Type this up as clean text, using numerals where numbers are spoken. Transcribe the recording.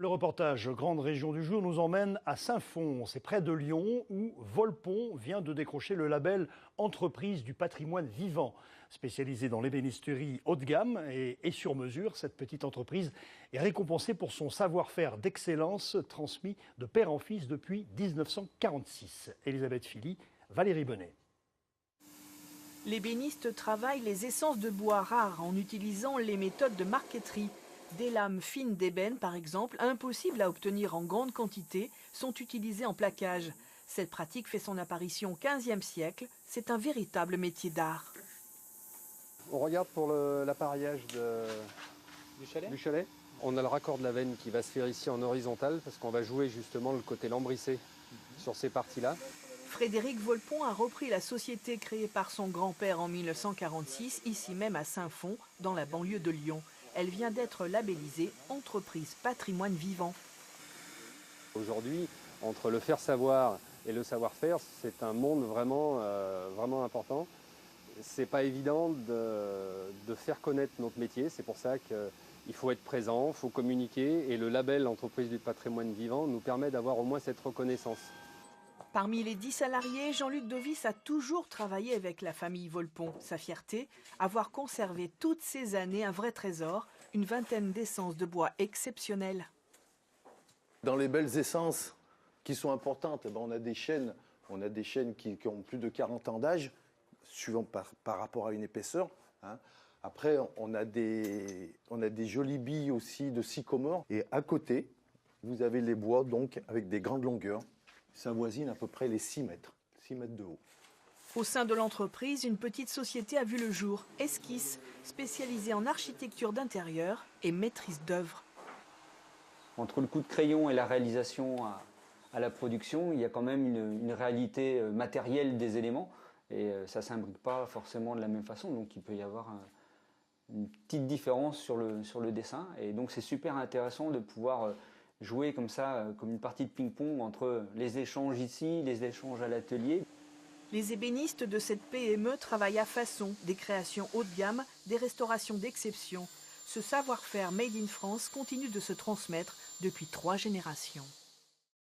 Le reportage Grande Région du jour nous emmène à Saint-Fons, c'est près de Lyon, où Volpon vient de décrocher le label Entreprise du patrimoine vivant. Spécialisée dans l'ébénisterie haut de gamme et sur mesure, cette petite entreprise est récompensée pour son savoir-faire d'excellence transmis de père en fils depuis 1946. Elisabeth Philly, Valérie Bonnet. L'ébéniste travaille les essences de bois rares en utilisant les méthodes de marqueterie. Des lames fines d'ébène, par exemple, impossibles à obtenir en grande quantité, sont utilisées en plaquage. Cette pratique fait son apparition au XVe siècle. C'est un véritable métier d'art. On regarde pour l'appareillage du chalet. On a le raccord de la veine qui va se faire ici en horizontal parce qu'on va jouer justement le côté lambrissé sur ces parties-là. Frédéric Volpon a repris la société créée par son grand-père en 1946, ici même à Saint-Fons, dans la banlieue de Lyon. Elle vient d'être labellisée Entreprise patrimoine vivant. Aujourd'hui, entre le faire savoir et le savoir-faire, c'est un monde vraiment important. C'est pas évident de faire connaître notre métier, c'est pour ça qu'il faut être présent, il faut communiquer, et le label Entreprise du patrimoine vivant nous permet d'avoir au moins cette reconnaissance. Parmi les 10 salariés, Jean-Luc Dovis a toujours travaillé avec la famille Volpon. Sa fierté, avoir conservé toutes ces années un vrai trésor, une vingtaine d'essences de bois exceptionnelles. Dans les belles essences qui sont importantes, on a des chênes qui ont plus de 40 ans d'âge, suivant par rapport à une épaisseur. Après, on a des jolies billes aussi de sycomore. Et à côté, vous avez les bois donc avec des grandes longueurs. Ça voisine à peu près les 6 mètres de haut. Au sein de l'entreprise, une petite société a vu le jour, Esquisse, spécialisée en architecture d'intérieur et maîtrise d'œuvre. Entre le coup de crayon et la réalisation à la production, il y a quand même une réalité matérielle des éléments et ça ne s'imbrique pas forcément de la même façon, donc il peut y avoir une petite différence sur le dessin, et donc c'est super intéressant de pouvoir jouer comme ça, comme une partie de ping-pong entre les échanges ici, les échanges à l'atelier. Les ébénistes de cette PME travaillent à façon, des créations haut de gamme, des restaurations d'exception. Ce savoir-faire made in France continue de se transmettre depuis 3 générations.